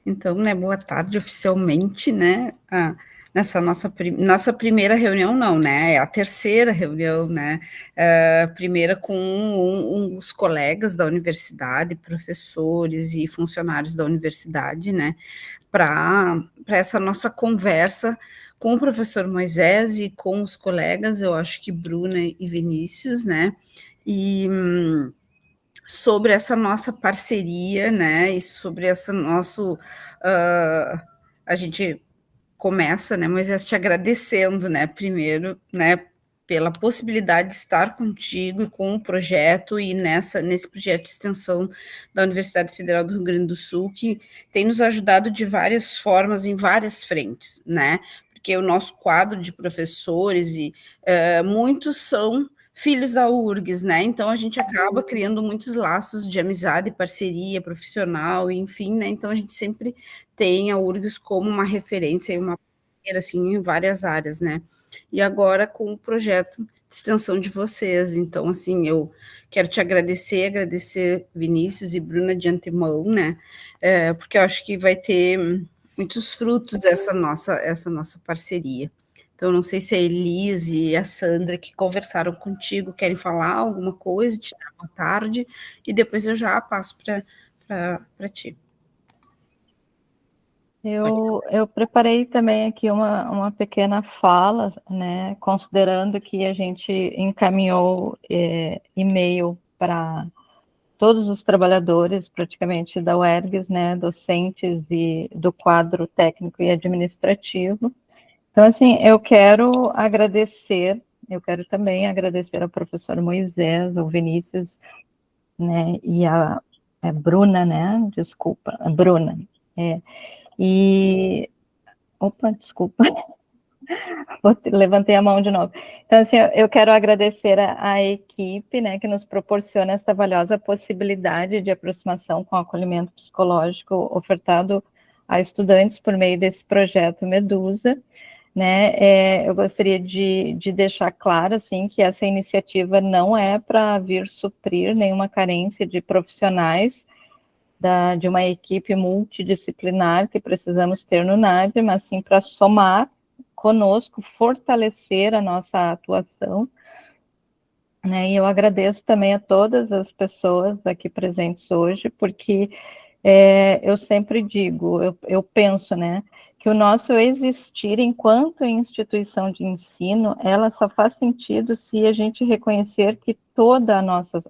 Então, né, boa tarde oficialmente, né, nessa nossa primeira reunião não, né, é a terceira reunião, né, primeira com os colegas da universidade, professores e funcionários da universidade, né, para essa nossa conversa com o professor Moisés e com os colegas, eu acho que Bruna e Vinícius, né, e sobre essa nossa parceria, né, e sobre essa nosso, a gente começa, né, Moisés, te agradecendo, né, primeiro, né, pela possibilidade de estar contigo e com o projeto e nesse projeto de extensão da Universidade Federal do Rio Grande do Sul, que tem nos ajudado de várias formas, em várias frentes, né, porque o nosso quadro de professores e muitos são filhos da URGS, né? Então a gente acaba criando muitos laços de amizade, parceria profissional, enfim, né? Então a gente sempre tem a URGS como uma referência e uma parceira, assim, em várias áreas, né? E agora com o projeto de extensão de vocês. Então, assim, eu quero te agradecer Vinícius e Bruna de antemão, né? Porque eu acho que vai ter muitos frutos essa nossa parceria. Então, não sei se a Elise e a Sandra que conversaram contigo querem falar alguma coisa, te dar boa tarde, e depois eu já passo para ti. Eu preparei também aqui uma pequena fala, né, considerando que a gente encaminhou e-mail para todos os trabalhadores, praticamente, da UERGS, né, docentes e do quadro técnico e administrativo. Então, assim, eu quero também agradecer ao professor Moisés, ao Vinícius, né, e a Bruna, né, desculpa, a Bruna, e, opa, desculpa, levantei a mão de novo. Então, assim, eu quero agradecer a equipe, né, que nos proporciona essa valiosa possibilidade de aproximação com o acolhimento psicológico ofertado a estudantes por meio desse projeto Medusa, né. Eu gostaria de deixar claro, assim, que essa iniciativa não é para vir suprir nenhuma carência de profissionais de uma equipe multidisciplinar que precisamos ter no NAD, mas sim para somar conosco, fortalecer a nossa atuação, né? E eu agradeço também a todas as pessoas aqui presentes hoje, porque eu sempre digo, eu penso, né, que o nosso existir enquanto instituição de ensino, ela só faz sentido se a gente reconhecer que toda a nossa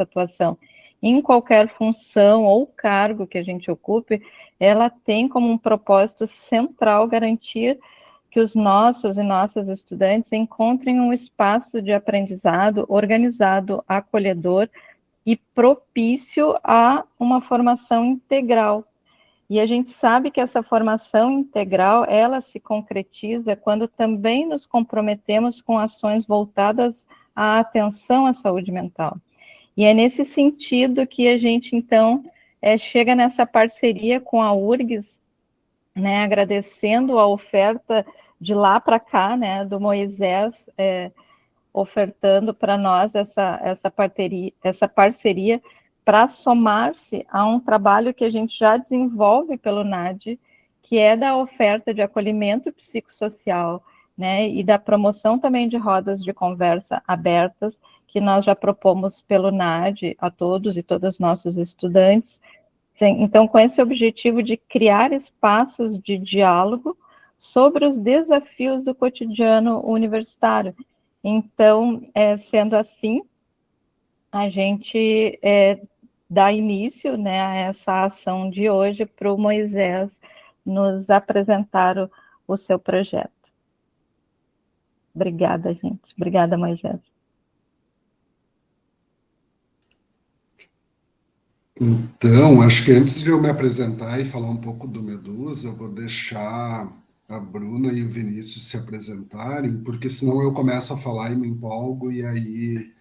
atuação, em qualquer função ou cargo que a gente ocupe, ela tem como um propósito central garantir que os nossos e nossas estudantes encontrem um espaço de aprendizado organizado, acolhedor e propício a uma formação integral. E a gente sabe que essa formação integral, ela se concretiza quando também nos comprometemos com ações voltadas à atenção à saúde mental. E é nesse sentido que a gente, então, chega nessa parceria com a URGS, né, agradecendo a oferta de lá para cá, né, do Moisés, ofertando para nós essa parceria para somar-se a um trabalho que a gente já desenvolve pelo NAD, que é da oferta de acolhimento psicossocial, né, e da promoção também de rodas de conversa abertas, que nós já propomos pelo NAD a todos e todas nossos estudantes. Então, com esse objetivo de criar espaços de diálogo sobre os desafios do cotidiano universitário. Então, sendo assim, a gente dá início, né, a essa ação de hoje para o Moisés nos apresentar o seu projeto. Obrigada, gente. Obrigada, Moisés. Então, acho que antes de eu me apresentar e falar um pouco do Medusa, eu vou deixar a Bruna e o Vinícius se apresentarem, porque senão eu começo a falar e me empolgo, e aí,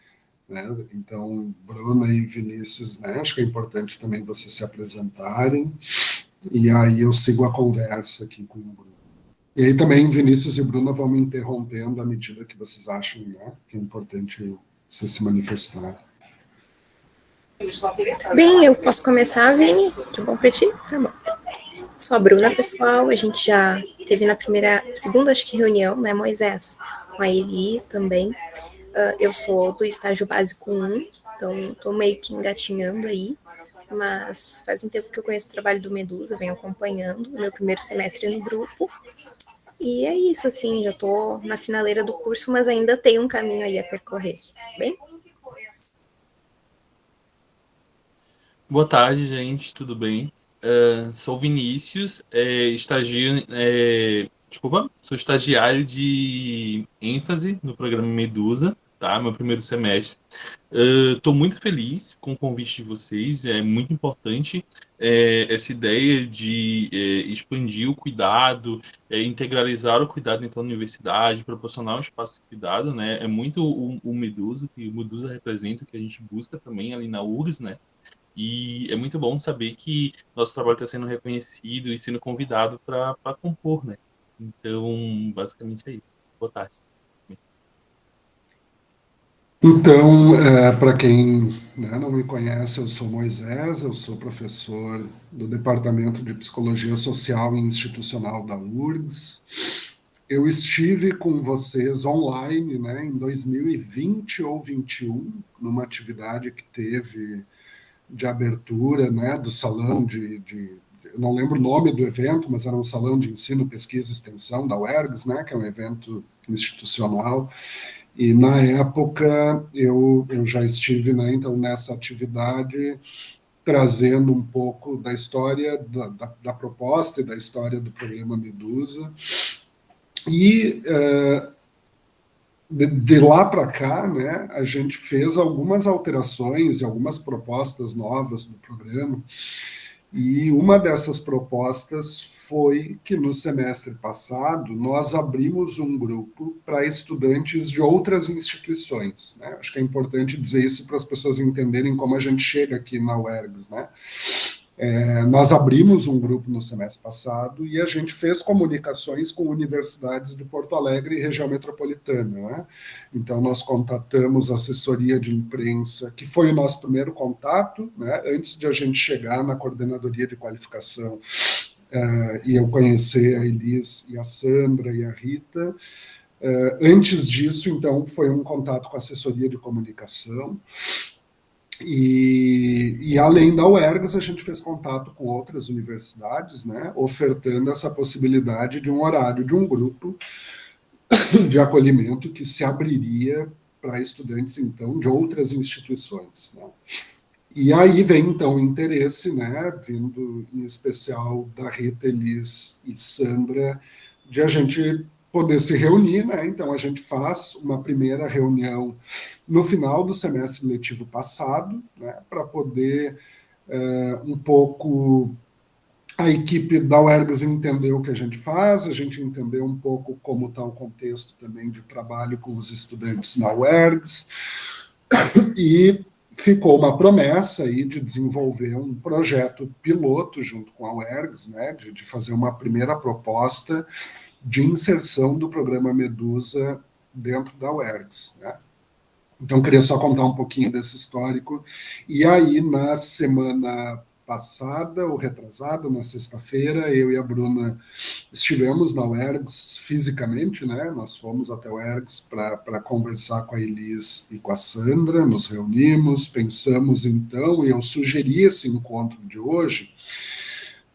né? Então, Bruna e Vinícius, né? Acho que é importante também vocês se apresentarem, e aí eu sigo a conversa aqui com o Bruno. E aí também Vinícius e Bruna vão me interrompendo à medida que vocês acham, né, que é importante vocês se manifestarem. Bem, eu posso começar, Vini? De bom pra ti? Tá bom. Sou a Bruna, pessoal. A gente já teve na segunda, acho que reunião, né, Moisés? Com a Elis também. Eu sou do estágio básico 1, então estou meio que engatinhando aí, mas faz um tempo que eu conheço o trabalho do Medusa, venho acompanhando o meu primeiro semestre no grupo, e é isso, assim, já estou na finaleira do curso, mas ainda tem um caminho aí a percorrer, bem? Boa tarde, gente, tudo bem? Sou Vinícius, sou estagiário de ênfase no programa Medusa, tá? Meu primeiro semestre. Estou muito feliz com o convite de vocês, é muito importante essa ideia de expandir o cuidado, integralizar o cuidado dentro da universidade, proporcionar um espaço de cuidado, né? É muito o Medusa, que o Medusa representa, o que a gente busca também ali na URGS, né? E é muito bom saber que nosso trabalho está sendo reconhecido e sendo convidado para compor, né? Então, basicamente é isso. Boa tarde. Então, para quem, né, não me conhece, eu sou Moisés, eu sou professor do Departamento de Psicologia Social e Institucional da URGS. Eu estive com vocês online, né, em 2020 ou 2021, numa atividade que teve de abertura, né, do salão eu não lembro o nome do evento, mas era um salão de ensino, pesquisa e extensão da UERGS, né, que é um evento institucional. E na época eu já estive, né, então, nessa atividade, trazendo um pouco da história da proposta e da história do programa Medusa. E de lá para cá, né, a gente fez algumas alterações e algumas propostas novas do programa. E uma dessas propostas foi que no semestre passado nós abrimos um grupo para estudantes de outras instituições, né? Acho que é importante dizer isso para as pessoas entenderem como a gente chega aqui na UERGS, né? Nós abrimos um grupo no semestre passado e a gente fez comunicações com universidades de Porto Alegre e região metropolitana, né? Então, nós contatamos a assessoria de imprensa, que foi o nosso primeiro contato, né? Antes de a gente chegar na coordenadoria de qualificação e eu conhecer a Elis e a Sandra e a Rita. Antes disso, então, foi um contato com a assessoria de comunicação. E além da UERGS, a gente fez contato com outras universidades, né, ofertando essa possibilidade de um horário de um grupo de acolhimento que se abriria para estudantes, então, de outras instituições, né. E aí vem, então, o interesse, né, vindo em especial da Rita, Elis e Sandra, de a gente poder se reunir, né? Então a gente faz uma primeira reunião no final do semestre letivo passado, né, para poder um pouco a equipe da UERGS entender o que a gente faz, a gente entender um pouco como está o contexto também de trabalho com os estudantes na UERGS, e ficou uma promessa aí de desenvolver um projeto piloto junto com a UERGS, né, de fazer uma primeira proposta de inserção do programa Medusa dentro da UERGS, né? Então, queria só contar um pouquinho desse histórico. E aí, na semana passada, ou retrasada, na sexta-feira, eu e a Bruna estivemos na UERGS fisicamente, né? Nós fomos até a UERGS para conversar com a Elis e com a Sandra, nos reunimos, pensamos então, e eu sugeri esse encontro de hoje,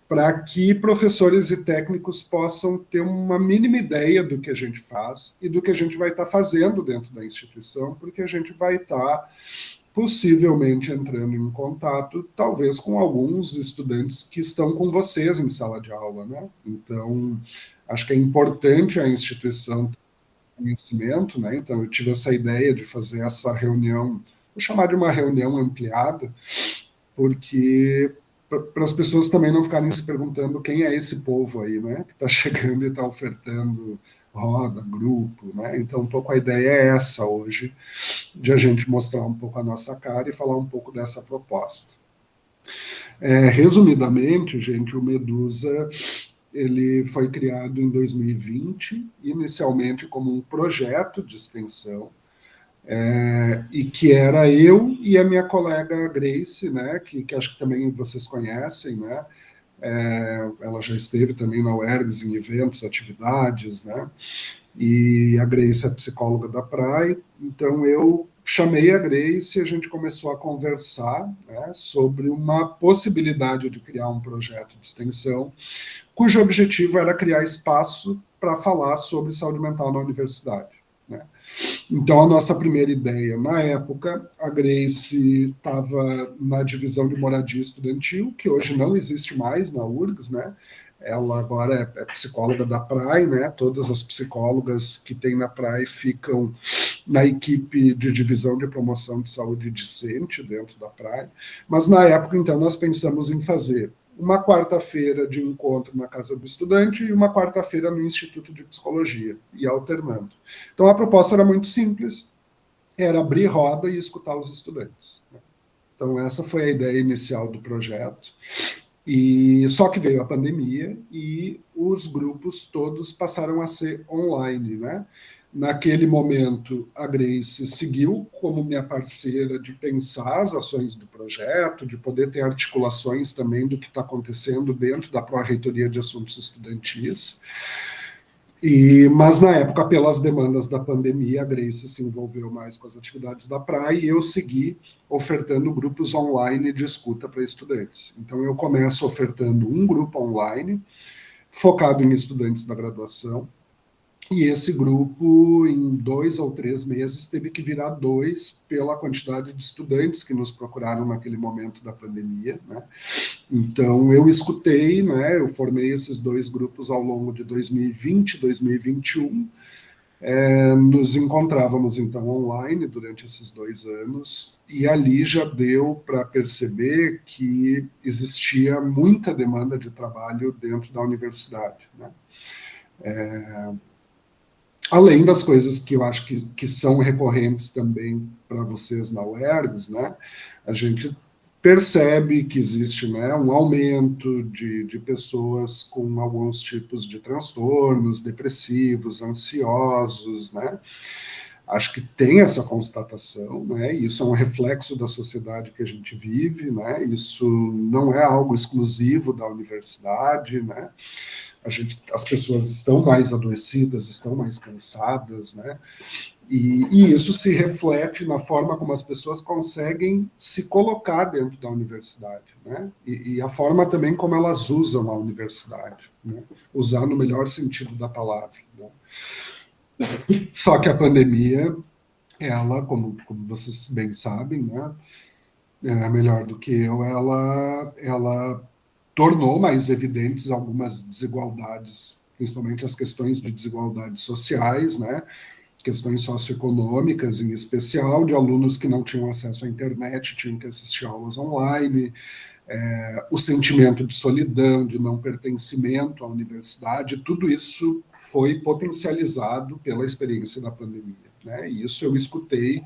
para que professores e técnicos possam ter uma mínima ideia do que a gente faz e do que a gente vai estar fazendo dentro da instituição, porque a gente vai estar possivelmente entrando em contato, talvez com alguns estudantes que estão com vocês em sala de aula, né? Então, acho que é importante a instituição ter conhecimento, né? Então, eu tive essa ideia de fazer essa reunião, vou chamar de uma reunião ampliada, porque para as pessoas também não ficarem se perguntando quem é esse povo aí, né, que está chegando e está ofertando roda, grupo, né? Então, um pouco a ideia é essa hoje, de a gente mostrar um pouco a nossa cara e falar um pouco dessa proposta. Resumidamente, gente, o Medusa, ele foi criado em 2020, inicialmente como um projeto de extensão, e que era eu e a minha colega Grace, né, que acho que também vocês conhecem, né, ela já esteve também na UERGS em eventos, atividades, né? E a Grace é psicóloga da PRAE, então eu chamei a Grace e a gente começou a conversar, né, sobre uma possibilidade de criar um projeto de extensão, cujo objetivo era criar espaço para falar sobre saúde mental na universidade, né? Então, a nossa primeira ideia, na época, a Grace estava na divisão de moradia estudantil, que hoje não existe mais na URGS, né? Ela agora é psicóloga da PRAE, né? Todas as psicólogas que tem na PRAE ficam na equipe de divisão de promoção de saúde discente dentro da PRAE. Mas, na época, então, nós pensamos em fazer uma quarta-feira de encontro na Casa do Estudante e uma quarta-feira no Instituto de Psicologia, e alternando. Então, a proposta era muito simples, era abrir roda e escutar os estudantes. Então, essa foi a ideia inicial do projeto. E só que veio a pandemia e os grupos todos passaram a ser online, né? Naquele momento, a Grace seguiu como minha parceira de pensar as ações do projeto, de poder ter articulações também do que está acontecendo dentro da Pró-Reitoria de Assuntos Estudantis. Mas, na época, pelas demandas da pandemia, a Grace se envolveu mais com as atividades da PRAE e eu segui ofertando grupos online de escuta para estudantes. Então, eu começo ofertando um grupo online, focado em estudantes da graduação, e esse grupo, em 2 ou 3 meses, teve que virar 2 pela quantidade de estudantes que nos procuraram naquele momento da pandemia, né? Então, eu escutei, né, eu formei esses 2 grupos ao longo de 2020 e 2021, nos encontrávamos, então, online durante esses 2 anos, e ali já deu para perceber que existia muita demanda de trabalho dentro da universidade, né? Além das coisas que eu acho que são recorrentes também para vocês na UERGS, né, a gente percebe que existe, né, um aumento de pessoas com alguns tipos de transtornos depressivos, ansiosos, né? Acho que tem essa constatação, né? Isso é um reflexo da sociedade que a gente vive, né? Isso não é algo exclusivo da universidade, né? As pessoas estão mais adoecidas, estão mais cansadas, né? E isso se reflete na forma como as pessoas conseguem se colocar dentro da universidade, né? E a forma também como elas usam a universidade, né? Usar no melhor sentido da palavra, né? Só que a pandemia, ela, como vocês bem sabem, né, melhor do que eu, ela tornou mais evidentes algumas desigualdades, principalmente as questões de desigualdades sociais, né, questões socioeconômicas, em especial, de alunos que não tinham acesso à internet, tinham que assistir aulas online, o sentimento de solidão, de não pertencimento à universidade, tudo isso foi potencializado pela experiência da pandemia, né? E isso eu escutei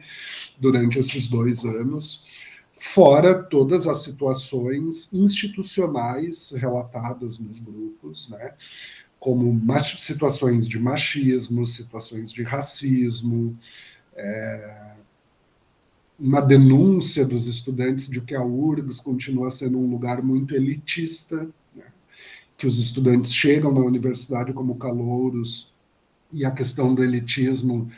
durante esses 2 anos, fora todas as situações institucionais relatadas nos grupos, né? Como situações de machismo, situações de racismo, uma denúncia dos estudantes de que a URGS continua sendo um lugar muito elitista, né? Que os estudantes chegam na universidade como calouros e a questão do elitismo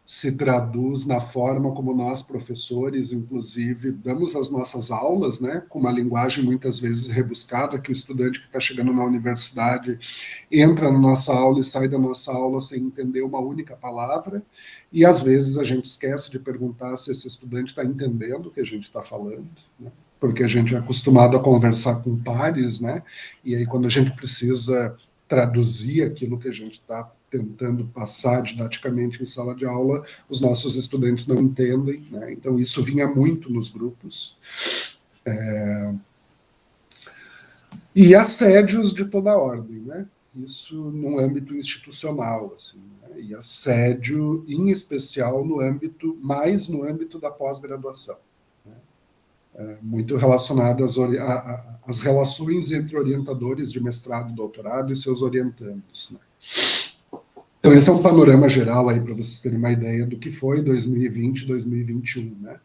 se traduz na forma como nós, professores, inclusive, damos as nossas aulas, né, com uma linguagem muitas vezes rebuscada, que o estudante que está chegando na universidade entra na nossa aula e sai da nossa aula sem entender uma única palavra, e às vezes a gente esquece de perguntar se esse estudante está entendendo o que a gente está falando, né, porque a gente é acostumado a conversar com pares, né, e aí quando a gente precisa traduzir aquilo que a gente está tentando passar didaticamente em sala de aula, os nossos estudantes não entendem, né? Então isso vinha muito nos grupos. E assédios de toda ordem, né? Isso no âmbito institucional, assim, né? E assédio, em especial, mais no âmbito da pós-graduação, né? Muito relacionado às relações entre orientadores de mestrado e doutorado e seus orientandos, né? Então, esse é um panorama geral aí para vocês terem uma ideia do que foi 2020 e 2021, né?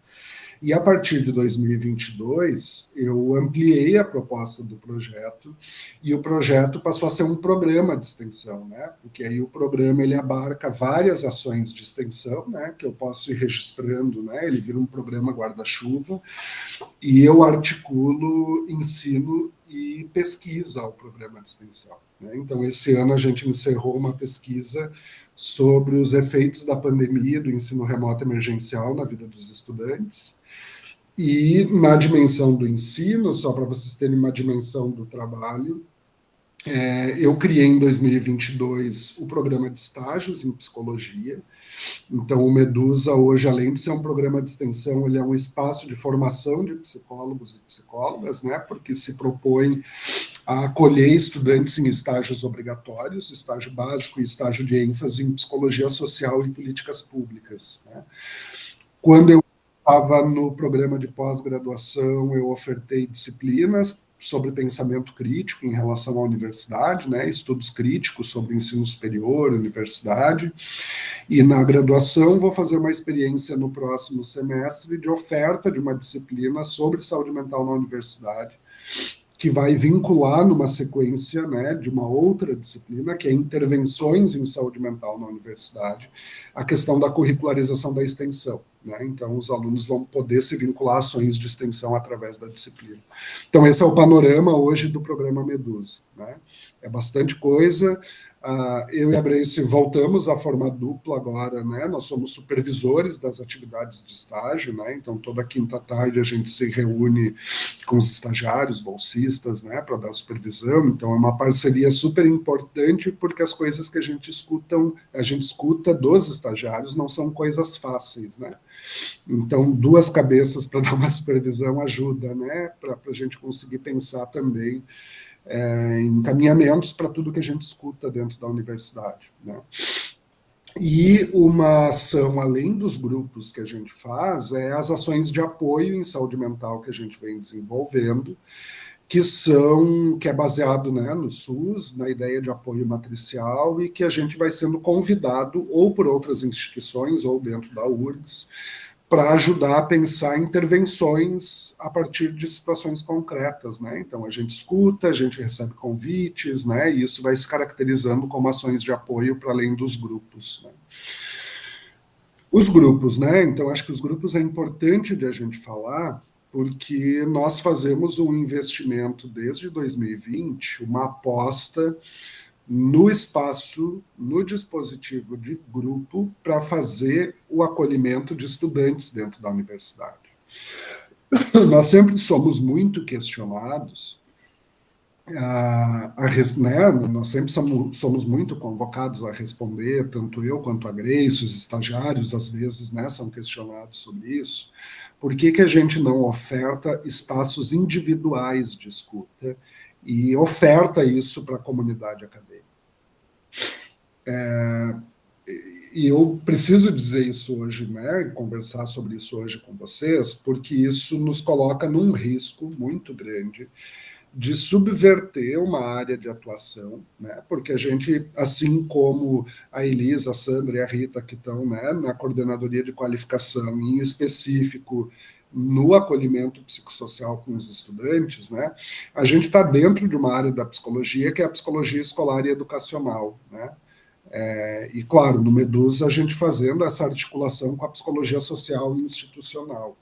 E a partir de 2022, eu ampliei a proposta do projeto, e o projeto passou a ser um programa de extensão, né? Porque aí o programa ele abarca várias ações de extensão, né? Que eu posso ir registrando, né? Ele vira um programa guarda-chuva, e eu articulo ensino e pesquisa ao programa de extensão, né? Então, esse ano a gente encerrou uma pesquisa sobre os efeitos da pandemia do ensino remoto emergencial na vida dos estudantes. E na dimensão do ensino, só para vocês terem uma dimensão do trabalho, eu criei em 2022 o programa de estágios em psicologia. Então, o Medusa, hoje, além de ser um programa de extensão, ele é um espaço de formação de psicólogos e psicólogas, né, porque se propõe a acolher estudantes em estágios obrigatórios, estágio básico e estágio de ênfase em psicologia social e políticas públicas, né. Quando eu estava no programa de pós-graduação, eu ofertei disciplinas sobre pensamento crítico em relação à universidade, né, estudos críticos sobre ensino superior, universidade, e na graduação vou fazer uma experiência no próximo semestre de oferta de uma disciplina sobre saúde mental na universidade, que vai vincular numa sequência, né, de uma outra disciplina, que é intervenções em saúde mental na universidade, a questão da curricularização da extensão, né? Então, os alunos vão poder se vincular a ações de extensão através da disciplina. Então, esse é o panorama hoje do programa Medusa, né? É bastante coisa. Eu e a Grace voltamos à forma dupla agora, né? Nós somos supervisores das atividades de estágio, né? Então, toda quinta tarde a gente se reúne com os estagiários, bolsistas, né? Para dar supervisão. Então, é uma parceria super importante, porque as coisas que a gente escuta dos estagiários não são coisas fáceis, né? Então, duas cabeças para dar uma supervisão ajuda, né? Para a gente conseguir pensar também encaminhamentos para tudo que a gente escuta dentro da universidade, né? E uma ação, além dos grupos que a gente faz, é as ações de apoio em saúde mental que a gente vem desenvolvendo, que é baseado, né, no SUS, na ideia de apoio matricial, e que a gente vai sendo convidado ou por outras instituições ou dentro da URGS para ajudar a pensar intervenções a partir de situações concretas, né? Então, a gente escuta, a gente recebe convites, né? E isso vai se caracterizando como ações de apoio para além dos grupos, né? Os grupos, né? Então, acho que os grupos é importante de a gente falar, porque nós fazemos um investimento desde 2020, uma aposta no espaço, no dispositivo de grupo, para fazer o acolhimento de estudantes dentro da universidade. Nós sempre somos muito questionados, né? Nós sempre somos muito convocados a responder, tanto eu quanto a Grace, os estagiários, às vezes, né, são questionados sobre isso. Por que a gente não oferta espaços individuais de escuta e oferta isso para a comunidade acadêmica? E eu preciso dizer isso hoje, né, e conversar sobre isso hoje com vocês, porque isso nos coloca num risco muito grande de subverter uma área de atuação, né, porque a gente, assim como a Elisa, a Sandra e a Rita, que estão, né, na coordenadoria de qualificação, em específico no acolhimento psicossocial com os estudantes, né, a gente está dentro de uma área da psicologia que é a psicologia escolar e educacional, né. E, claro, no Medusa a gente fazendo essa articulação com a psicologia social e institucional.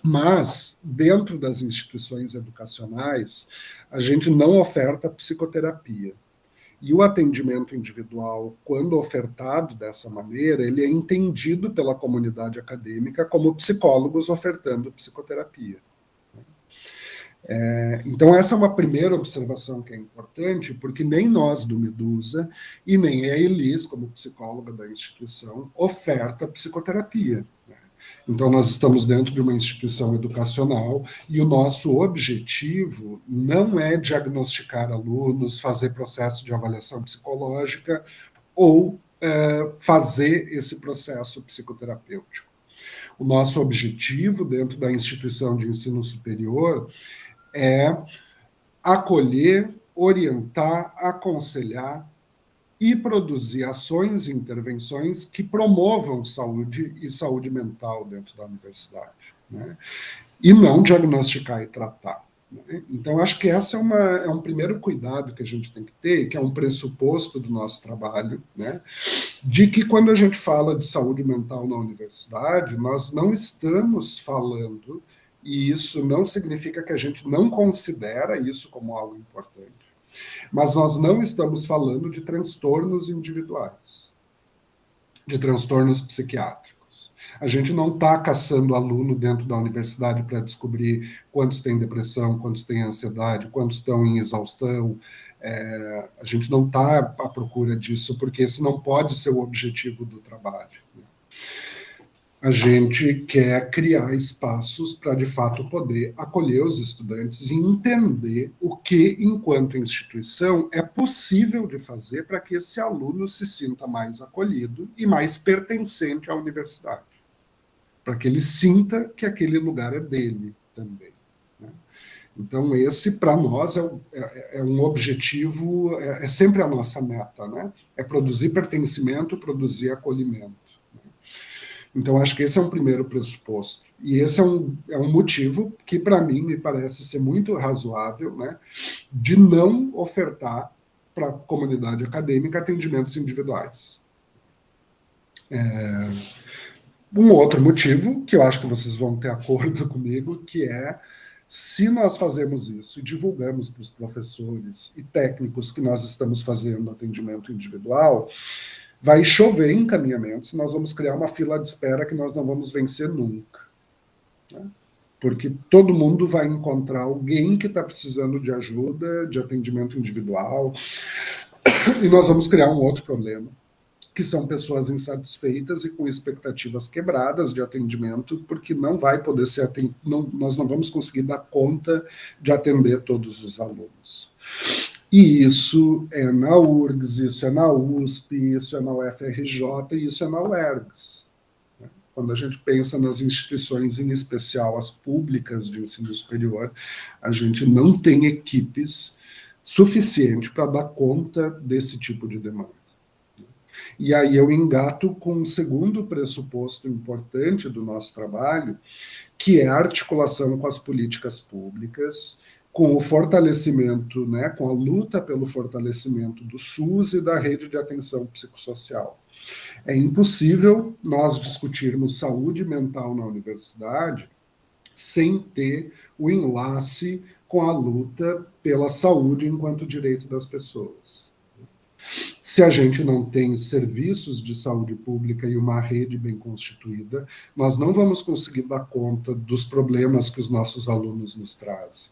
Mas, dentro das instituições educacionais, a gente não oferta psicoterapia. E o atendimento individual, quando ofertado dessa maneira, ele é entendido pela comunidade acadêmica como psicólogos ofertando psicoterapia. Então, essa é uma primeira observação que é importante, porque nem nós do Medusa e nem a Elis, como psicóloga da instituição, oferta psicoterapia, né? Então, nós estamos dentro de uma instituição educacional e o nosso objetivo não é diagnosticar alunos, fazer processo de avaliação psicológica ou fazer esse processo psicoterapêutico. O nosso objetivo dentro da instituição de ensino superior é acolher, orientar, aconselhar e produzir ações e intervenções que promovam saúde e saúde mental dentro da universidade, né? E não diagnosticar e tratar. Né? Então, acho que esse é um primeiro cuidado que a gente tem que ter, que é um pressuposto do nosso trabalho, né? De que quando a gente fala de saúde mental na universidade, nós não estamos falando, e isso não significa que a gente não considera isso como algo importante, mas nós não estamos falando de transtornos individuais, de transtornos psiquiátricos. A gente não está caçando aluno dentro da universidade para descobrir quantos têm depressão, quantos têm ansiedade, quantos estão em exaustão. A gente não está à procura disso, porque esse não pode ser o objetivo do trabalho. A gente quer criar espaços para, de fato, poder acolher os estudantes e entender o que, enquanto instituição, é possível de fazer para que esse aluno se sinta mais acolhido e mais pertencente à universidade, para que ele sinta que aquele lugar é dele também. Né? Então, esse, para nós, é um objetivo, é sempre a nossa meta, né? É produzir pertencimento, produzir acolhimento. Então, acho que esse é um primeiro pressuposto. E esse é um motivo que, para mim, me parece ser muito razoável, né, de não ofertar para a comunidade acadêmica atendimentos individuais. Um outro motivo, que eu acho que vocês vão ter acordo comigo, que é, se nós fazemos isso e divulgamos para os professores e técnicos que nós estamos fazendo atendimento individual, vai chover encaminhamentos, nós vamos criar uma fila de espera que nós não vamos vencer nunca. Né? Porque todo mundo vai encontrar alguém que está precisando de ajuda, de atendimento individual, e nós vamos criar um outro problema, que são pessoas insatisfeitas e com expectativas quebradas de atendimento, porque não vai poder ser nós não vamos conseguir dar conta de atender todos os alunos. E isso é na URGS, isso é na USP, isso é na UFRJ e isso é na UERGS. Quando a gente pensa nas instituições, em especial as públicas de ensino superior, a gente não tem equipes suficientes para dar conta desse tipo de demanda. E aí eu engato com um segundo pressuposto importante do nosso trabalho, que é a articulação com as políticas públicas, com o fortalecimento, né, com a luta pelo fortalecimento do SUS e da rede de atenção psicossocial. É impossível nós discutirmos saúde mental na universidade sem ter o enlace com a luta pela saúde enquanto direito das pessoas. Se a gente não tem serviços de saúde pública e uma rede bem constituída, nós não vamos conseguir dar conta dos problemas que os nossos alunos nos trazem.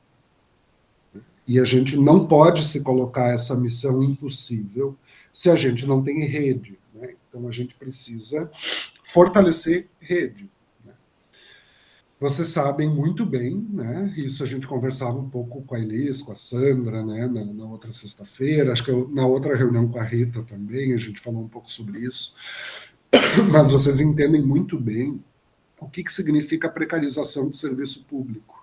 E a gente não pode se colocar essa missão impossível se a gente não tem rede. Né? Então, a gente precisa fortalecer rede. Né? Vocês sabem muito bem, né? Isso a gente conversava um pouco com a Elis, com a Sandra, né? na outra sexta-feira, acho que na outra reunião com a Rita também, a gente falou um pouco sobre isso, mas vocês entendem muito bem o que significa a precarização de serviço público.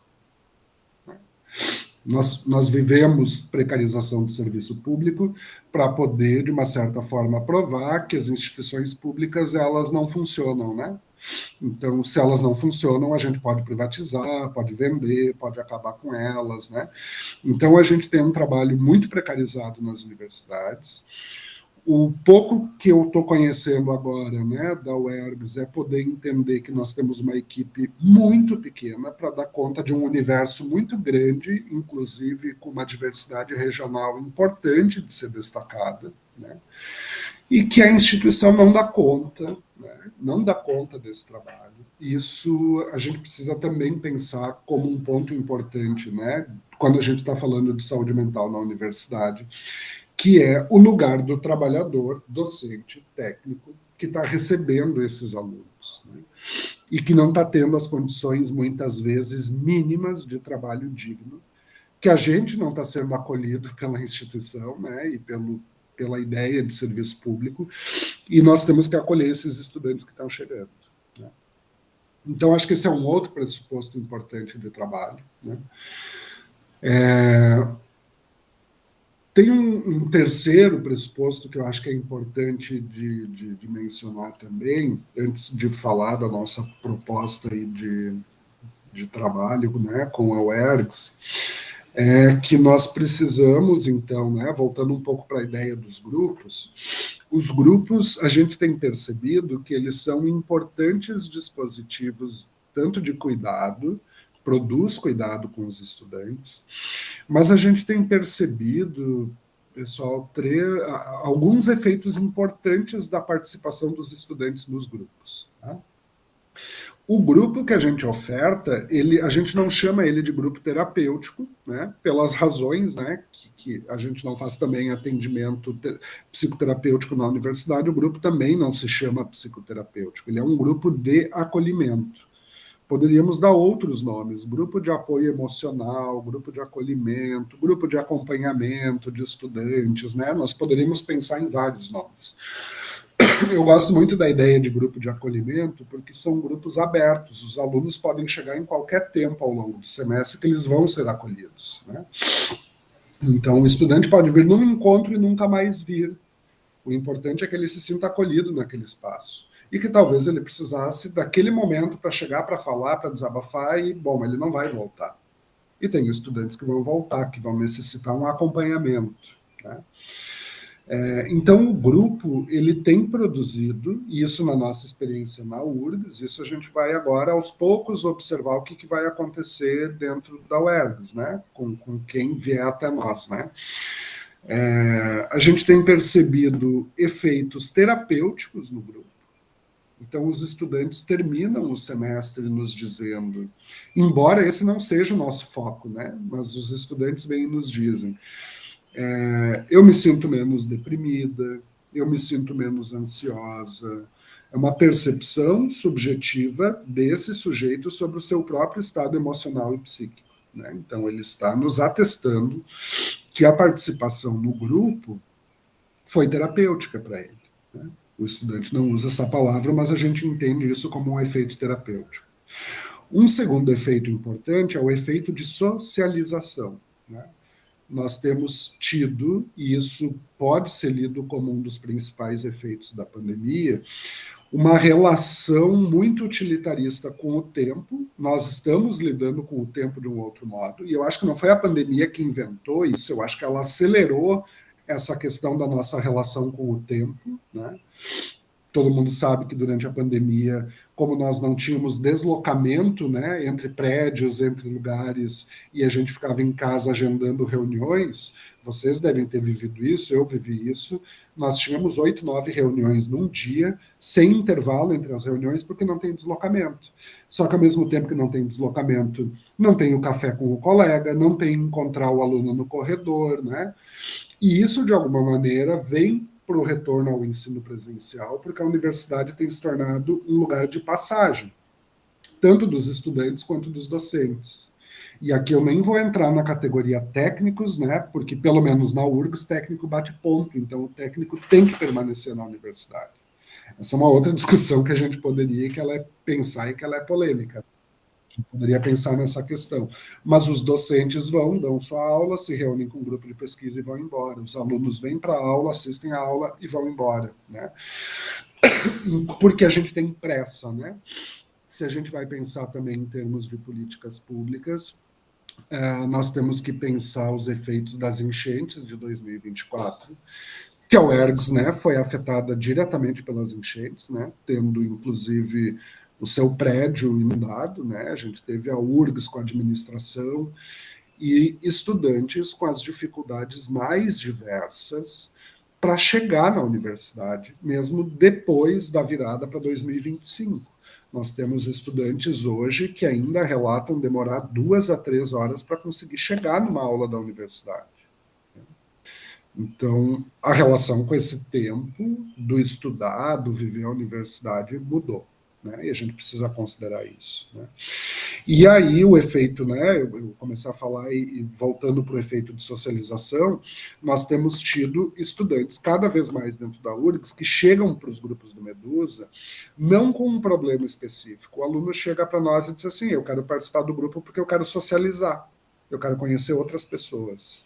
Nós vivemos precarização do serviço público para poder, de uma certa forma, provar que as instituições públicas elas não funcionam, né? Então, se elas não funcionam, a gente pode privatizar, pode vender, pode acabar com elas, né? Então, a gente tem um trabalho muito precarizado nas universidades. O pouco que eu estou conhecendo agora, né, da UERGS, é poder entender que nós temos uma equipe muito pequena para dar conta de um universo muito grande, inclusive com uma diversidade regional importante de ser destacada, né, e que a instituição não dá conta, né, não dá conta desse trabalho. Isso a gente precisa também pensar como um ponto importante, né, quando a gente está falando de saúde mental na universidade, que é o lugar do trabalhador, docente, técnico, que está recebendo esses alunos, né? E que não está tendo as condições, muitas vezes, mínimas de trabalho digno, que a gente não está sendo acolhido pela instituição, né? E pela ideia de serviço público, e nós temos que acolher esses estudantes que estão chegando. Né? Então, acho que esse é um outro pressuposto importante de trabalho, né? Tem um terceiro pressuposto que eu acho que é importante de mencionar também, antes de falar da nossa proposta aí de trabalho, né, com a UERGS, é que nós precisamos, então, né, voltando um pouco para a ideia dos grupos, os grupos, a gente tem percebido que eles são importantes dispositivos, tanto de cuidado, produz cuidado com os estudantes, mas a gente tem percebido, pessoal, alguns efeitos importantes da participação dos estudantes nos grupos. Tá? O grupo que a gente oferta, a gente não chama ele de grupo terapêutico, né, pelas razões, né, que a gente não faz também atendimento psicoterapêutico na universidade, o grupo também não se chama psicoterapêutico, ele é um grupo de acolhimento. Poderíamos dar outros nomes, grupo de apoio emocional, grupo de acolhimento, grupo de acompanhamento de estudantes, né, nós poderíamos pensar em vários nomes. Eu gosto muito da ideia de grupo de acolhimento, porque são grupos abertos, os alunos podem chegar em qualquer tempo ao longo do semestre que eles vão ser acolhidos. Né? Então, o estudante pode vir num encontro e nunca mais vir. O importante é que ele se sinta acolhido naquele espaço. E que talvez ele precisasse daquele momento para chegar, para falar, para desabafar, e, bom, ele não vai voltar. E tem estudantes que vão voltar, que vão necessitar um acompanhamento. Né? Então, o grupo ele tem produzido, e isso na nossa experiência na URGS, isso a gente vai agora, aos poucos, observar o que vai acontecer dentro da UERGS, né? com quem vier até nós. Né? A gente tem percebido efeitos terapêuticos no grupo. Então, os estudantes terminam o semestre nos dizendo, embora esse não seja o nosso foco, né? Mas os estudantes vêm e nos dizem, eu me sinto menos deprimida, eu me sinto menos ansiosa. É uma percepção subjetiva desse sujeito sobre o seu próprio estado emocional e psíquico. Né? Então, ele está nos atestando que a participação no grupo foi terapêutica para ele. Né? O estudante não usa essa palavra, mas a gente entende isso como um efeito terapêutico. Um segundo efeito importante é o efeito de socialização. Né? Nós temos tido, e isso pode ser lido como um dos principais efeitos da pandemia, uma relação muito utilitarista com o tempo. Nós estamos lidando com o tempo de um outro modo, e eu acho que não foi a pandemia que inventou isso, eu acho que ela acelerou essa questão da nossa relação com o tempo, né? Todo mundo sabe que durante a pandemia, como nós não tínhamos deslocamento, né, entre prédios, entre lugares, e a gente ficava em casa agendando reuniões, vocês devem ter vivido isso, eu vivi isso, nós tínhamos 8, 9 reuniões num dia, sem intervalo entre as reuniões, porque não tem deslocamento. Só que ao mesmo tempo que não tem deslocamento, não tem o café com o colega, não tem encontrar o aluno no corredor, né? E isso, de alguma maneira, vem para o retorno ao ensino presencial, porque a universidade tem se tornado um lugar de passagem, tanto dos estudantes quanto dos docentes. E aqui eu nem vou entrar na categoria técnicos, né, porque pelo menos na URGS técnico bate ponto, então o técnico tem que permanecer na universidade. Essa é uma outra discussão que a gente poderia pensar e que ela é polêmica. Poderia pensar nessa questão. Mas os docentes dão sua aula, se reúnem com um grupo de pesquisa e vão embora. Os alunos vêm para a aula, assistem a aula e vão embora. Né? Porque a gente tem pressa. Né? Se a gente vai pensar também em termos de políticas públicas, nós temos que pensar os efeitos das enchentes de 2024, que a UERGS, né, foi afetada diretamente pelas enchentes, né, tendo, inclusive, o seu prédio inundado, né? A gente teve a URGS com a administração e estudantes com as dificuldades mais diversas para chegar na universidade, mesmo depois da virada para 2025. Nós temos estudantes hoje que ainda relatam demorar 2 a 3 horas para conseguir chegar numa aula da universidade. Então, a relação com esse tempo do estudar, do viver a universidade mudou. Né? E a gente precisa considerar isso. Né? E aí o efeito, né, eu comecei a falar, e voltando para o efeito de socialização, nós temos tido estudantes cada vez mais dentro da URGS que chegam para os grupos do Medusa não com um problema específico. O aluno chega para nós e diz assim, eu quero participar do grupo porque eu quero socializar, eu quero conhecer outras pessoas.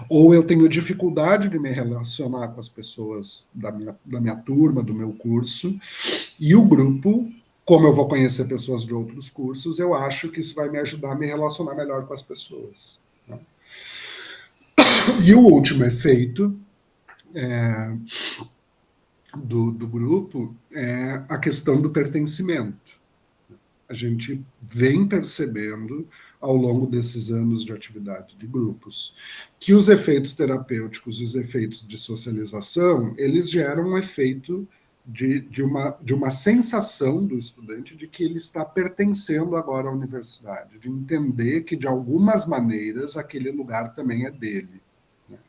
Ou eu tenho dificuldade de me relacionar com as pessoas da minha turma, do meu curso, e o grupo como eu vou conhecer pessoas de outros cursos, eu acho que isso vai me ajudar a me relacionar melhor com as pessoas. Né? E o último efeito do grupo é a questão do pertencimento. A gente vem percebendo, ao longo desses anos de atividade de grupos, que os efeitos terapêuticos e os efeitos de socialização, eles geram um efeito de uma sensação do estudante de que ele está pertencendo agora à universidade, de entender que, de algumas maneiras, aquele lugar também é dele. Né?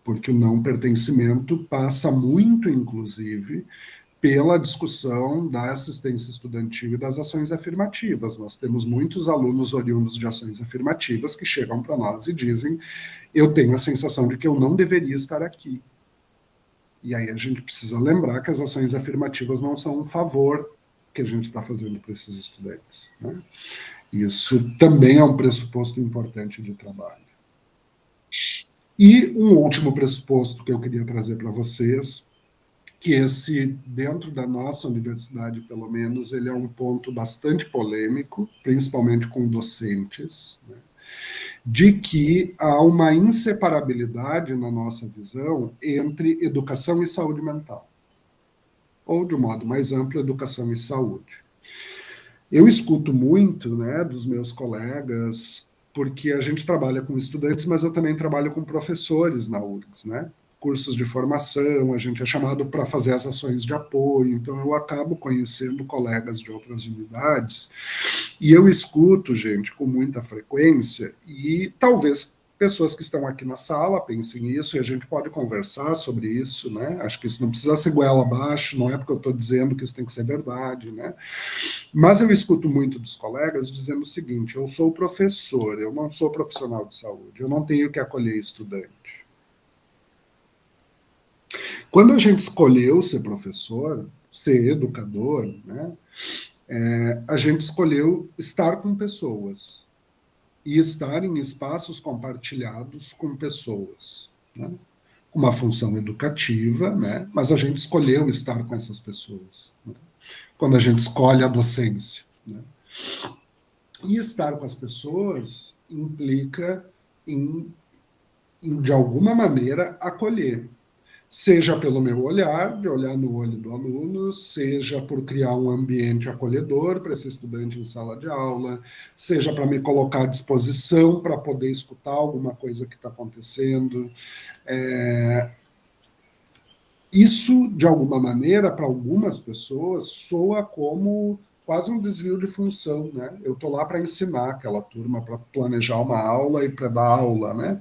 Porque o não pertencimento passa muito, inclusive, pela discussão da assistência estudantil e das ações afirmativas. Nós temos muitos alunos oriundos de ações afirmativas que chegam para nós e dizem: eu tenho a sensação de que eu não deveria estar aqui. E aí a gente precisa lembrar que as ações afirmativas não são um favor que a gente está fazendo para esses estudantes. Né? Isso também é um pressuposto importante de trabalho. E um último pressuposto que eu queria trazer para vocês, que esse, dentro da nossa universidade, pelo menos, ele é um ponto bastante polêmico, principalmente com docentes, né, de que há uma inseparabilidade, na nossa visão, entre educação e saúde mental. Ou, de um modo mais amplo, educação e saúde. Eu escuto muito, né, dos meus colegas, porque a gente trabalha com estudantes, mas eu também trabalho com professores na URGS, né? Cursos de formação, a gente é chamado para fazer as ações de apoio, então eu acabo conhecendo colegas de outras unidades, e eu escuto, gente, com muita frequência, e talvez pessoas que estão aqui na sala pensem isso, e a gente pode conversar sobre isso, né? Acho que isso não precisa ser goela abaixo, não é porque eu estou dizendo que isso tem que ser verdade, né? Mas eu escuto muito dos colegas dizendo o seguinte: eu sou professor, eu não sou profissional de saúde, eu não tenho que acolher estudante. Quando a gente escolheu ser professor, ser educador, né, a gente escolheu estar com pessoas e estar em espaços compartilhados com pessoas, né, uma função educativa, né, mas a gente escolheu estar com essas pessoas, né, quando a gente escolhe a docência. Né. E estar com as pessoas implica de alguma maneira, acolher. Seja pelo meu olhar, de olhar no olho do aluno, seja por criar um ambiente acolhedor para esse estudante em sala de aula, seja para me colocar à disposição para poder escutar alguma coisa que está acontecendo. Isso, de alguma maneira, para algumas pessoas, soa como quase um desvio de função, né? Eu estou lá para ensinar aquela turma, para planejar uma aula e para dar aula, né?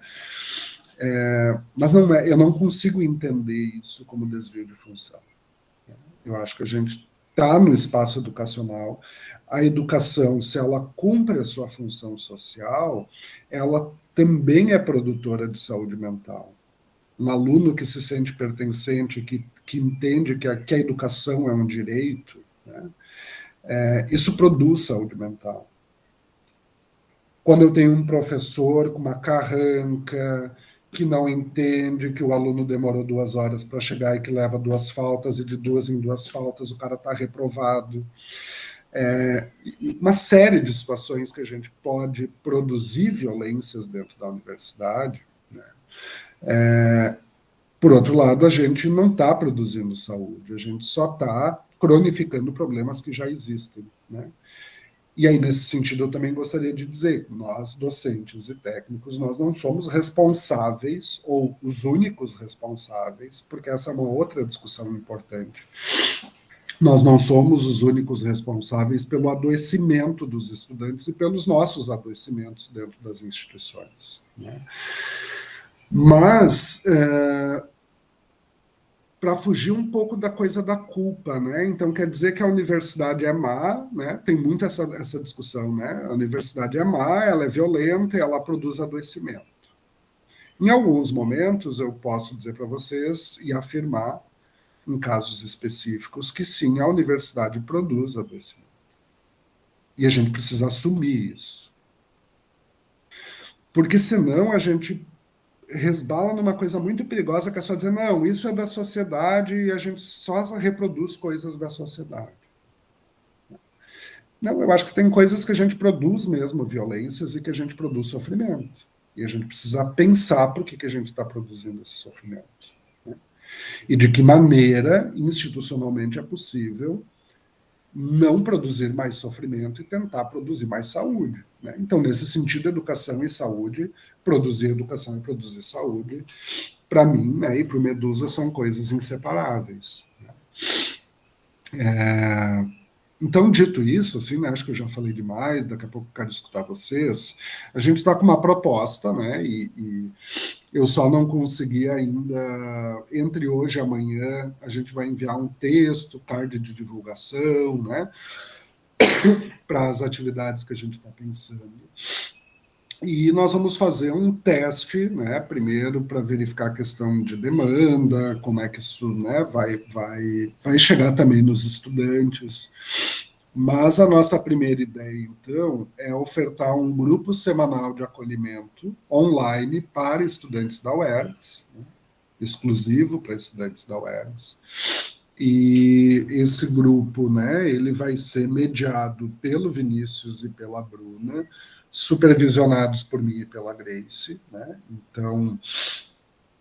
Mas não eu não consigo entender isso como desvio de função. Eu acho que a gente está no espaço educacional. A educação, se ela cumpre a sua função social, ela também é produtora de saúde mental. Um aluno que se sente pertencente, que entende que a educação é um direito, né, isso produz saúde mental. Quando eu tenho um professor com uma carranca, que não entende que o aluno demorou 2 horas para chegar e que leva 2 faltas, e de 2 em 2 faltas o cara está reprovado. Uma série de situações que a gente pode produzir violências dentro da universidade. Né? Por outro lado, a gente não está produzindo saúde, a gente só está cronificando problemas que já existem. Né? E aí, nesse sentido, eu também gostaria de dizer que nós, docentes e técnicos, nós não somos responsáveis, ou os únicos responsáveis, porque essa é uma outra discussão importante. Nós não somos os únicos responsáveis pelo adoecimento dos estudantes e pelos nossos adoecimentos dentro das instituições. Né? Mas, para fugir um pouco da coisa da culpa, né? Então quer dizer que a universidade é má, né? Tem muito essa discussão, né? A universidade é má, ela é violenta e ela produz adoecimento. Em alguns momentos eu posso dizer para vocês e afirmar, em casos específicos, que sim, a universidade produz adoecimento. E a gente precisa assumir isso. Porque senão a gente resbala numa coisa muito perigosa, que é só dizer, não, isso é da sociedade e a gente só reproduz coisas da sociedade. Não, eu acho que tem coisas que a gente produz mesmo violências e que a gente produz sofrimento. E a gente precisa pensar por que a gente está produzindo esse sofrimento. Né? E de que maneira, institucionalmente, é possível não produzir mais sofrimento e tentar produzir mais saúde. Né? Então, nesse sentido, educação e saúde, produzir educação e produzir saúde, para mim, né, e para o Medusa, são coisas inseparáveis. Então, dito isso, assim, né, acho que eu já falei demais, daqui a pouco eu quero escutar vocês. A gente está com uma proposta, né, e eu só não consegui ainda, entre hoje e amanhã, a gente vai enviar um texto, card de divulgação, né, para as atividades que a gente está pensando. E nós vamos fazer um teste, né, primeiro para verificar a questão de demanda, como é que isso, né, vai chegar também nos estudantes. Mas a nossa primeira ideia, então, é ofertar um grupo semanal de acolhimento online para estudantes da UERGS, né, exclusivo para estudantes da UERGS. E esse grupo, né, ele vai ser mediado pelo Vinícius e pela Bruna, supervisionados por mim e pela Grace, né? Então,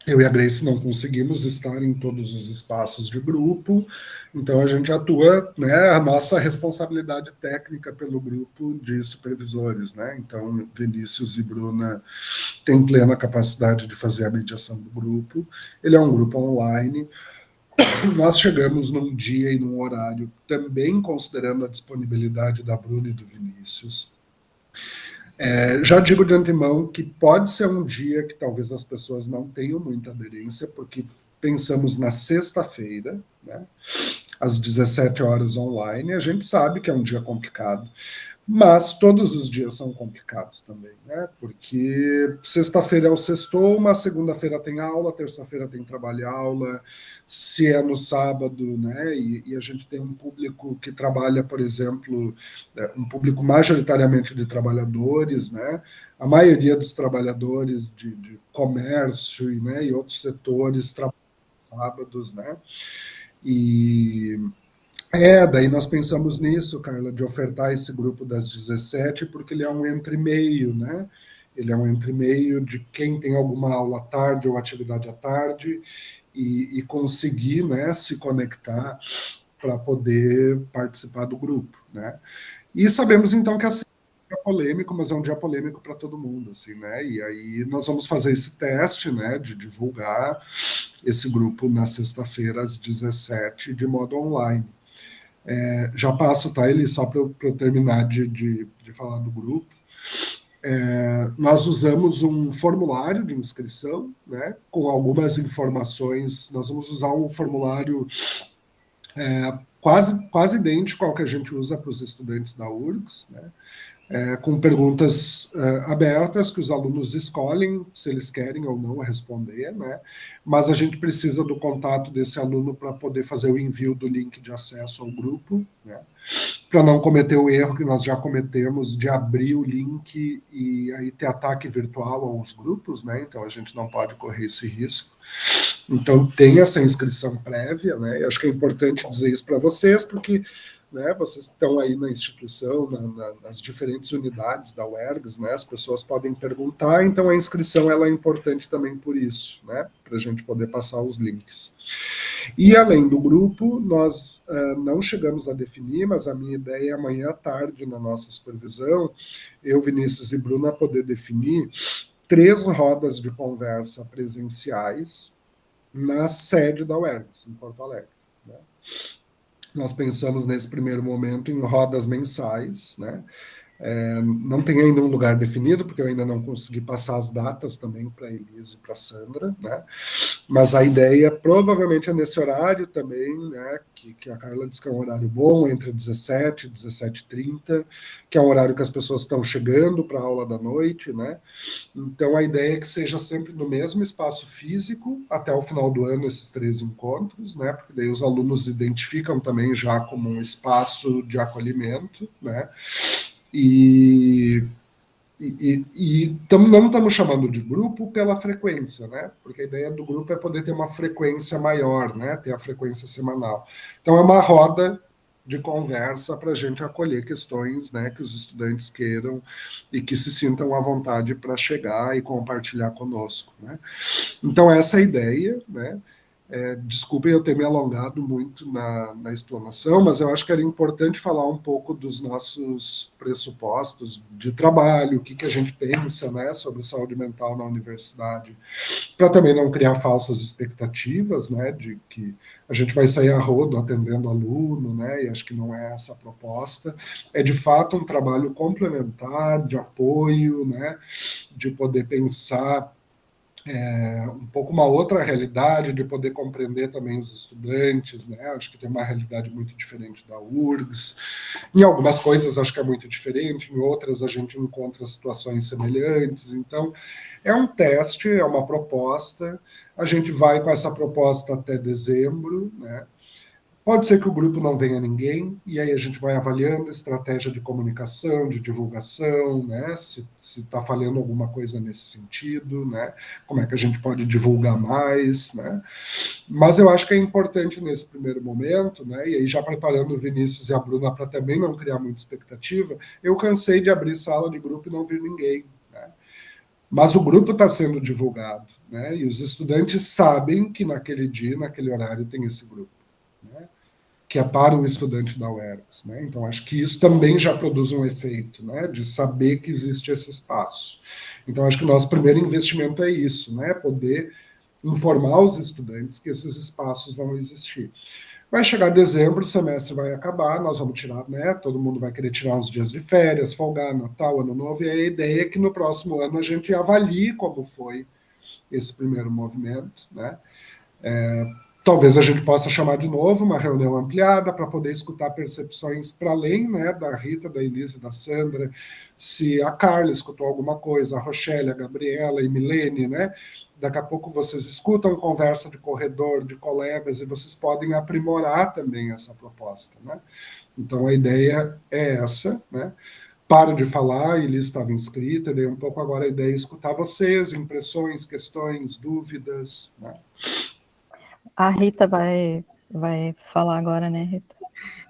eu e a Grace não conseguimos estar em todos os espaços de grupo, então a gente atua, né, a nossa responsabilidade técnica pelo grupo de supervisores, né? Então, Vinícius e Bruna têm plena capacidade de fazer a mediação do grupo. Ele é um grupo online. Nós chegamos num dia e num horário também considerando a disponibilidade da Bruna e do Vinícius. Já digo de antemão que pode ser um dia que talvez as pessoas não tenham muita aderência, porque pensamos na sexta-feira, né, às 17 horas online, a gente sabe que é um dia complicado, mas todos os dias são complicados também, né, porque sexta-feira é o sextou, mas segunda-feira tem aula, terça-feira tem trabalho e aula, se é no sábado, né, e a gente tem um público que trabalha, por exemplo, um público majoritariamente de trabalhadores, né, a maioria dos trabalhadores de comércio né, e outros setores trabalham sábados, né, e daí nós pensamos nisso, Carla, de ofertar esse grupo das 17, porque ele é um entre-meio, né? Ele é um entre-meio de quem tem alguma aula à tarde ou atividade à tarde e conseguir, né, se conectar para poder participar do grupo, né? E sabemos, então, que assim, é um dia polêmico, mas é um dia polêmico para todo mundo, assim, né? E aí nós vamos fazer esse teste, né, de divulgar esse grupo na sexta-feira, às 17, de modo online. Já passo, tá, Eli, só para eu terminar de falar do grupo. Nós usamos um formulário de inscrição, né, com algumas informações. Nós vamos usar um formulário quase idêntico ao que a gente usa para os estudantes da URGS, né, com perguntas abertas que os alunos escolhem se eles querem ou não responder, né? Mas a gente precisa do contato desse aluno para poder fazer o envio do link de acesso ao grupo, né? Para não cometer o erro que nós já cometemos de abrir o link e aí ter ataque virtual aos grupos, né? Então a gente não pode correr esse risco. Então tem essa inscrição prévia, né? Eu acho que é importante dizer isso para vocês, porque né, vocês estão aí na instituição, nas diferentes unidades da UERGS, né, as pessoas podem perguntar, então a inscrição ela é importante também por isso, né, para a gente poder passar os links. E além do grupo, nós não chegamos a definir, mas a minha ideia é amanhã à tarde, na nossa supervisão, eu, Vinícius e Bruna, poder definir 3 rodas de conversa presenciais na sede da UERGS, em Porto Alegre, né. Nós pensamos nesse primeiro momento em rodas mensais, né? Não tem ainda um lugar definido, porque eu ainda não consegui passar as datas também para a Elise e para a Sandra, né? Mas a ideia provavelmente é nesse horário também, né? Que a Carla disse que é um horário bom, entre 17 e 17h30, que é um horário que as pessoas estão chegando para a aula da noite, né? Então a ideia é que seja sempre no mesmo espaço físico, até o final do ano, esses 3 encontros, né? Porque daí os alunos identificam também já como um espaço de acolhimento, né? E não estamos chamando de grupo pela frequência, né? Porque a ideia do grupo é poder ter uma frequência maior, né? Ter a frequência semanal. Então é uma roda de conversa para a gente acolher questões, né, que os estudantes queiram e que se sintam à vontade para chegar e compartilhar conosco, né? Então, essa é a ideia, né? Desculpem eu ter me alongado muito na explanação, mas eu acho que era importante falar um pouco dos nossos pressupostos de trabalho, o que a gente pensa, né, sobre saúde mental na universidade, para também não criar falsas expectativas, né, de que a gente vai sair a rodo atendendo aluno, né, e acho que não é essa a proposta. É, de fato, um trabalho complementar, de apoio, né, de poder pensar um pouco uma outra realidade, de poder compreender também os estudantes, né? Acho que tem uma realidade muito diferente da URGS. Em algumas coisas acho que é muito diferente, em outras a gente encontra situações semelhantes. Então, é um teste, é uma proposta. A gente vai com essa proposta até dezembro, né? Pode ser que o grupo não venha ninguém, e aí a gente vai avaliando a estratégia de comunicação, de divulgação, né? Se está falhando alguma coisa nesse sentido, né? Como é que a gente pode divulgar mais, né? Mas eu acho que é importante nesse primeiro momento, né? E aí já preparando o Vinícius e a Bruna para também não criar muita expectativa, eu cansei de abrir sala de grupo e não vir ninguém, né? Mas o grupo está sendo divulgado, né? E os estudantes sabem que naquele dia, naquele horário, tem esse grupo, né, que é para o estudante da UERGS, né? Então, acho que isso também já produz um efeito, né, de saber que existe esse espaço. Então, acho que o nosso primeiro investimento é isso, né, poder informar os estudantes que esses espaços vão existir. Vai chegar dezembro, o semestre vai acabar, nós vamos tirar, né, todo mundo vai querer tirar uns dias de férias, folgar, Natal, Ano Novo, e a ideia é que no próximo ano a gente avalie como foi esse primeiro movimento, né. Talvez a gente possa chamar de novo uma reunião ampliada para poder escutar percepções para além, né, da Rita, da Elise, da Sandra, se a Carla escutou alguma coisa, a Rochelle, a Gabriela e Milene, né? Daqui a pouco vocês escutam conversa de corredor, de colegas, e vocês podem aprimorar também essa proposta, né? Então a ideia é essa, né? Paro de falar, a Elise estava inscrita, daí um pouco agora a ideia é escutar vocês, impressões, questões, dúvidas, né? A Rita vai falar agora, né, Rita?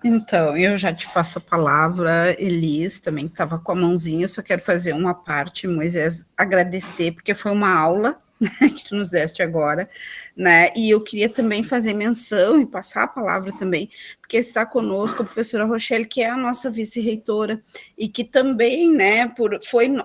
Então, eu já te passo a palavra, Elis, também que estava com a mãozinha, só quero fazer uma parte, Moisés, agradecer, porque foi uma aula, né, que tu nos deste agora, né, e eu queria também fazer menção e passar a palavra também, porque está conosco a professora Rochelle, que é a nossa vice-reitora, e que também, né,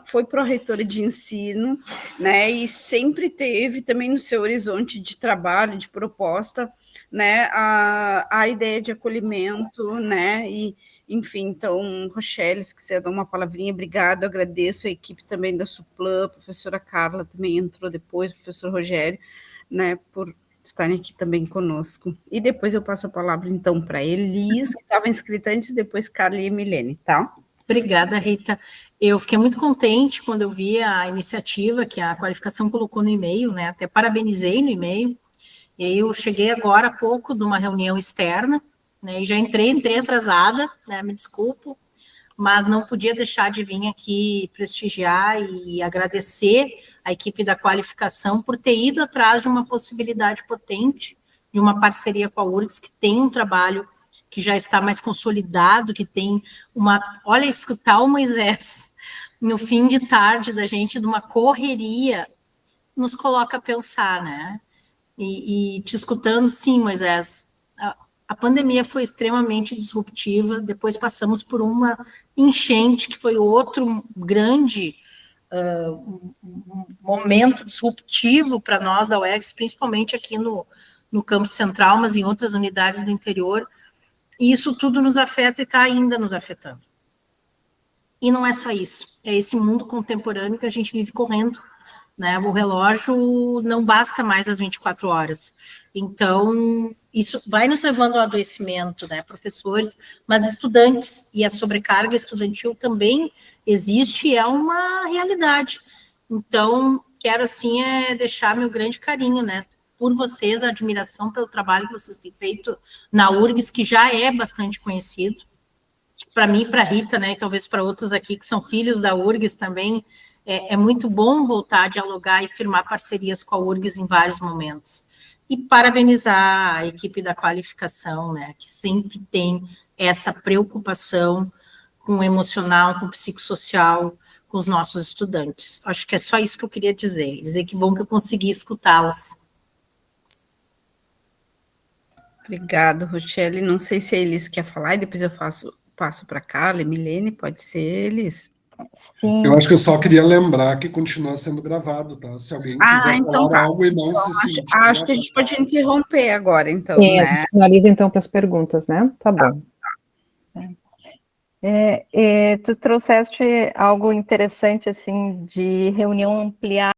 foi pró-reitora de ensino, né, e sempre teve também no seu horizonte de trabalho, de proposta, né, a ideia de acolhimento, né, e enfim, então, Rochelle, se quiser dar uma palavrinha, obrigada, eu agradeço a equipe também da Suplan, a professora Carla também entrou depois, o professor Rogério, né, por estarem aqui também conosco. E depois eu passo a palavra, então, para Elis, que estava inscrita antes, depois Carla e Milene, tá? Obrigada, Rita. Eu fiquei muito contente quando eu vi a iniciativa que a qualificação colocou no e-mail, né, até parabenizei no e-mail, e aí eu cheguei agora há pouco de uma reunião externa, né, e já entrei atrasada, né, me desculpo, mas não podia deixar de vir aqui prestigiar e agradecer a equipe da qualificação por ter ido atrás de uma possibilidade potente, de uma parceria com a URGS, que tem um trabalho que já está mais consolidado, que tem uma... Olha, escutar o Moisés no fim de tarde da gente, de uma correria, nos coloca a pensar, né? E te escutando, sim, Moisés, a pandemia foi extremamente disruptiva, depois passamos por uma enchente, que foi outro grande momento disruptivo para nós da UERGS, principalmente aqui no campus central, mas em outras unidades do interior, e isso tudo nos afeta e está ainda nos afetando. E não é só isso, é esse mundo contemporâneo que a gente vive correndo, né? O relógio não basta mais as 24 horas. Então, isso vai nos levando ao adoecimento, né, professores, mas estudantes, e a sobrecarga estudantil também existe e é uma realidade. Então, quero, assim, deixar meu grande carinho, né, por vocês, a admiração pelo trabalho que vocês têm feito na URGS, que já é bastante conhecido. Para mim, para a Rita, né, e talvez para outros aqui que são filhos da URGS também, é muito bom voltar a dialogar e firmar parcerias com a URGS em vários momentos. E parabenizar a equipe da qualificação, né, que sempre tem essa preocupação com o emocional, com o psicossocial, com os nossos estudantes. Acho que é só isso que eu queria dizer que bom que eu consegui escutá-las. Obrigada, Rochelle. Não sei se a Elis quer falar, e depois eu passo para a Carla e Milene, pode ser, Elis? Sim. Eu acho que eu só queria lembrar que continua sendo gravado, tá? Se alguém quiser então falar tá. algo e não Então, se sentir... acho que a gente pode interromper agora, então, Sim, né? a gente finaliza então para as perguntas, né? Tá bom. Tu trouxeste algo interessante, assim, de reunião ampliada